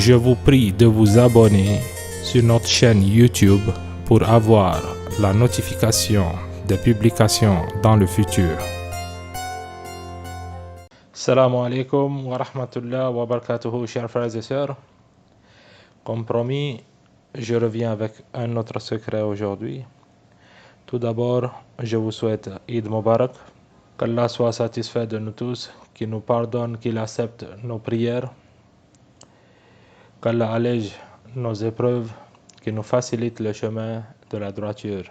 Je vous prie de vous abonner sur notre chaîne YouTube pour avoir la notification des publications dans le futur. Salam alaikum wa rahmatullah wa barakatuhu, chers frères et sœurs. Comme promis, je reviens avec un autre secret aujourd'hui. Tout d'abord, je vous souhaite Eid Mubarak. Qu'Allah soit satisfait de nous tous, qu'il nous pardonne, qu'il accepte nos prières, qu'Allah allège nos épreuves, qu'il nous facilite le chemin de la droiture.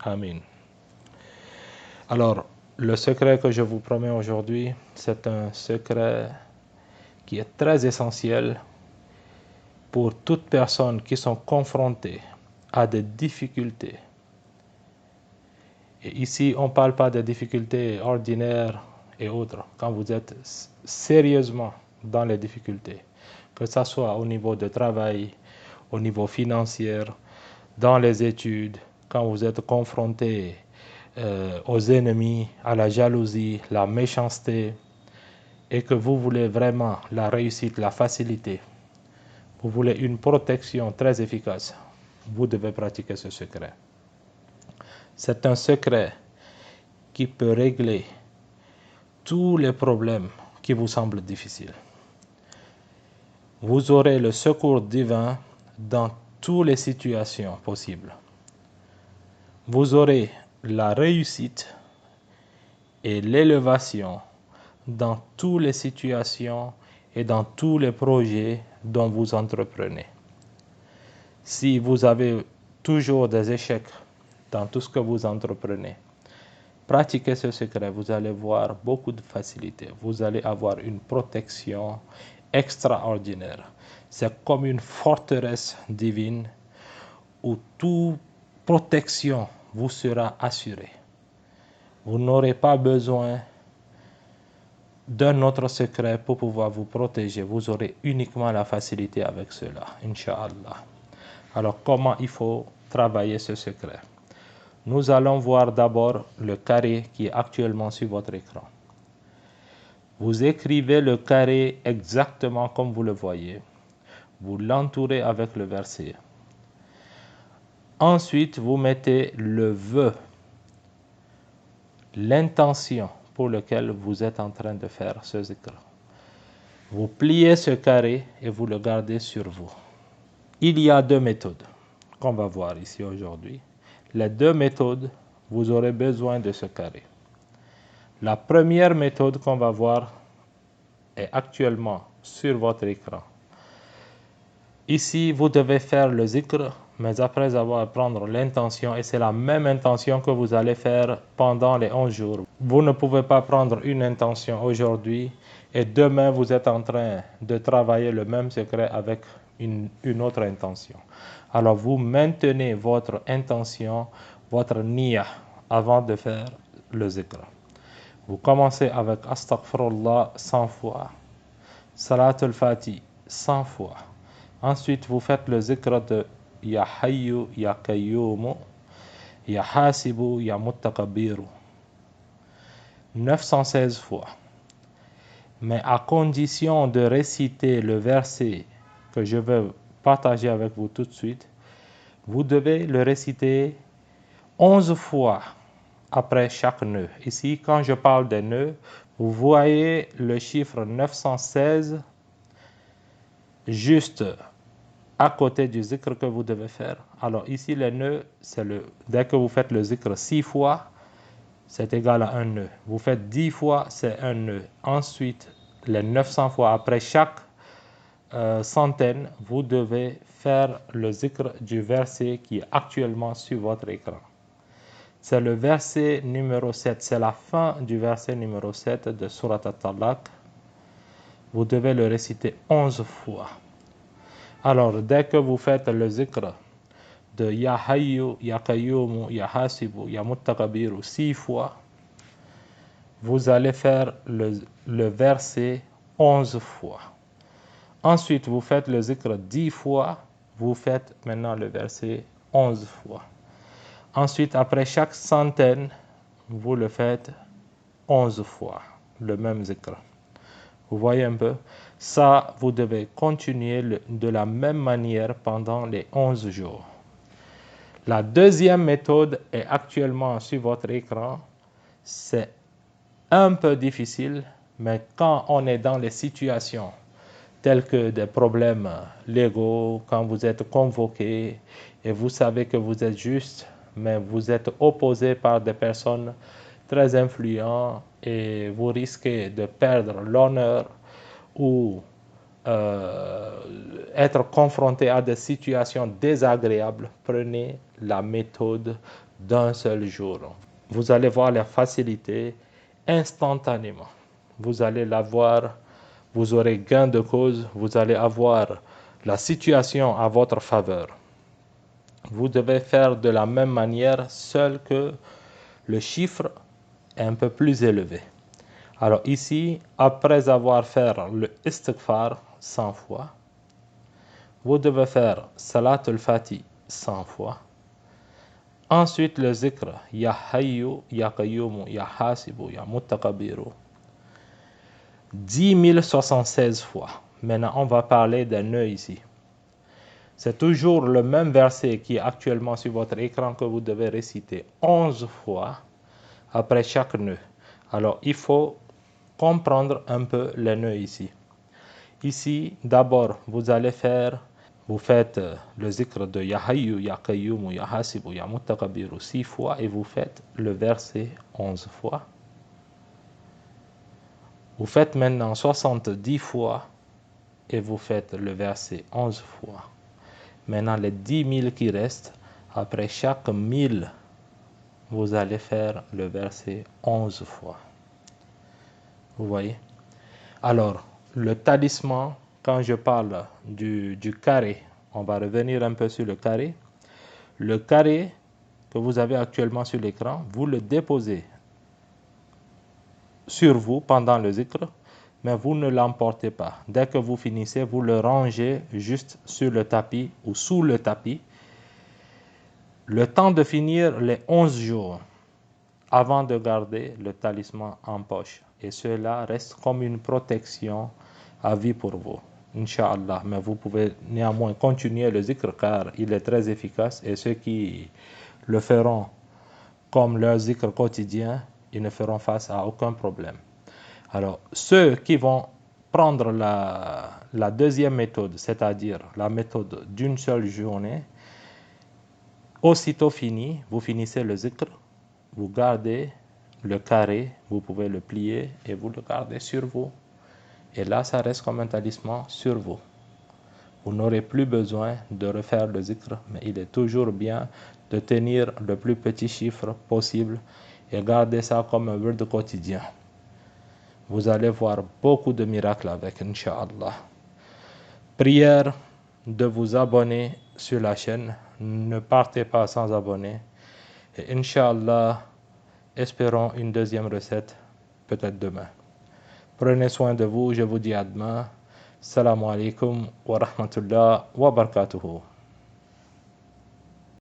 Amin. Alors, le secret que je vous promets aujourd'hui, c'est un secret qui est très essentiel pour toutes personnes qui sont confrontées à des difficultés. Et ici, on ne parle pas de difficultés ordinaires et autres. Quand vous êtes sérieusement dans les difficultés, que ce soit au niveau de travail, au niveau financier, dans les études, quand vous êtes confronté aux ennemis, à la jalousie, la méchanceté, et que vous voulez vraiment la réussite, la facilité, vous voulez une protection très efficace, vous devez pratiquer ce secret. C'est un secret qui peut régler tous les problèmes qui vous semblent difficiles. Vous aurez le secours divin dans toutes les situations possibles. Vous aurez la réussite et l'élévation dans toutes les situations et dans tous les projets dont vous entreprenez. Si vous avez toujours des échecs dans tout ce que vous entreprenez, pratiquez ce secret, vous allez voir beaucoup de facilité. Vous allez avoir une protection extraordinaire. C'est comme une forteresse divine où toute protection vous sera assurée. Vous n'aurez pas besoin d'un autre secret pour pouvoir vous protéger. Vous aurez uniquement la facilité avec cela, Inch'Allah. Alors, comment il faut travailler ce secret? Nous allons voir d'abord le carré qui est actuellement sur votre écran. Vous écrivez le carré exactement comme vous le voyez. Vous l'entourez avec le verset. Ensuite, vous mettez le vœu, l'intention pour laquelle vous êtes en train de faire ce zikr. Vous pliez ce carré et vous le gardez sur vous. Il y a deux méthodes qu'on va voir ici aujourd'hui. Les deux méthodes, vous aurez besoin de ce carré. La première méthode qu'on va voir est actuellement sur votre écran. Ici, vous devez faire le zikr, mais après avoir prendre l'intention, et c'est la même intention que vous allez faire pendant les 11 jours. Vous ne pouvez pas prendre une intention aujourd'hui et demain vous êtes en train de travailler le même secret avec une autre intention. Alors vous maintenez votre intention, votre niyyah avant de faire le zikr. Vous commencez avec Astaghfirullah 100 fois, Salat al-Fati 100 fois. Ensuite, vous faites le zikr de Ya Hayyu, Ya Qayyumu, Ya Hasibu, Ya Muttakabiru 916 fois. Mais à condition de réciter le verset que je vais partager avec vous tout de suite, vous devez le réciter 11 fois après chaque nœud. Ici, quand je parle des nœuds, vous voyez le chiffre 916 juste à côté du zikr que vous devez faire. Alors ici, les nœuds, dès que vous faites le zikr 6 fois, c'est égal à un nœud. Vous faites 10 fois, c'est un nœud. Ensuite, les 900 fois après chaque centaine, vous devez faire le zikr du verset qui est actuellement sur votre écran. C'est le verset numéro 7, c'est la fin du verset numéro 7 de Surat At-Talaq. Vous devez le réciter 11 fois. Alors, dès que vous faites le zikr de Ya Hayyu, Ya Qayyumu, Ya Hasibu, Ya Muttakabiru 6 fois, vous allez faire le verset 11 fois. Ensuite, vous faites le zikr 10 fois, vous faites maintenant le verset 11 fois. Ensuite, après chaque centaine, vous le faites 11 fois, le même zikr. Vous voyez un peu? Ça, vous devez continuer de la même manière pendant les 11 jours. La deuxième méthode est actuellement sur votre écran. C'est un peu difficile, mais quand on est dans les situations telles que des problèmes légaux, quand vous êtes convoqué et vous savez que vous êtes juste, mais vous êtes opposé par des personnes très influentes et vous risquez de perdre l'honneur ou être confronté à des situations désagréables, prenez la méthode d'un seul jour. Vous allez voir la facilité instantanément. Vous allez la voir, vous aurez gain de cause, vous allez avoir la situation à votre faveur. Vous devez faire de la même manière, seul que le chiffre est un peu plus élevé. Alors ici, après avoir fait le istighfar 100 fois, vous devez faire Salat al-Fati 100 fois. Ensuite, le zikr, Ya Hayyu, Ya Qayyumu, Ya Hasibu, Ya Muttaqabiru, 10 076 fois. Maintenant, on va parler des nœuds ici. C'est toujours le même verset qui est actuellement sur votre écran que vous devez réciter 11 fois après chaque nœud. Alors, il faut comprendre un peu les nœuds ici. Ici, d'abord, vous faites le zikr de Ya Hayyu, Ya Qayyumu, Ya Hasibu, Ya Muttaqabiru 6 fois et vous faites le verset 11 fois. Vous faites maintenant 70 fois et vous faites le verset 11 fois. Maintenant, les 10 000 qui restent, après chaque 1000, vous allez faire le verset 11 fois. Vous voyez? Alors, le talisman, quand je parle du carré, on va revenir un peu sur le carré. Le carré que vous avez actuellement sur l'écran, vous le déposez sur vous pendant le zikr, mais vous ne l'emportez pas. Dès que vous finissez, vous le rangez juste sur le tapis ou sous le tapis. Le temps de finir les 11 jours avant de garder le talisman en poche. Et cela reste comme une protection à vie pour vous. Inch'Allah. Mais vous pouvez néanmoins continuer le zikr car il est très efficace et ceux qui le feront comme leur zikr quotidien, ils ne feront face à aucun problème. Alors, ceux qui vont prendre la deuxième méthode, c'est-à-dire la méthode d'une seule journée, aussitôt fini, vous finissez le zikr, vous gardez le carré, vous pouvez le plier et vous le gardez sur vous. Et là, ça reste comme un talisman sur vous. Vous n'aurez plus besoin de refaire le zikr, mais il est toujours bien de tenir le plus petit chiffre possible et garder ça comme un word quotidien. Vous allez voir beaucoup de miracles avec, Inch'Allah. Prière de vous abonner sur la chaîne. Ne partez pas sans abonner. Et Inch'Allah, espérons une deuxième recette, peut-être demain. Prenez soin de vous, je vous dis à demain. Assalamu alaikum wa rahmatullah wa barakatuhu.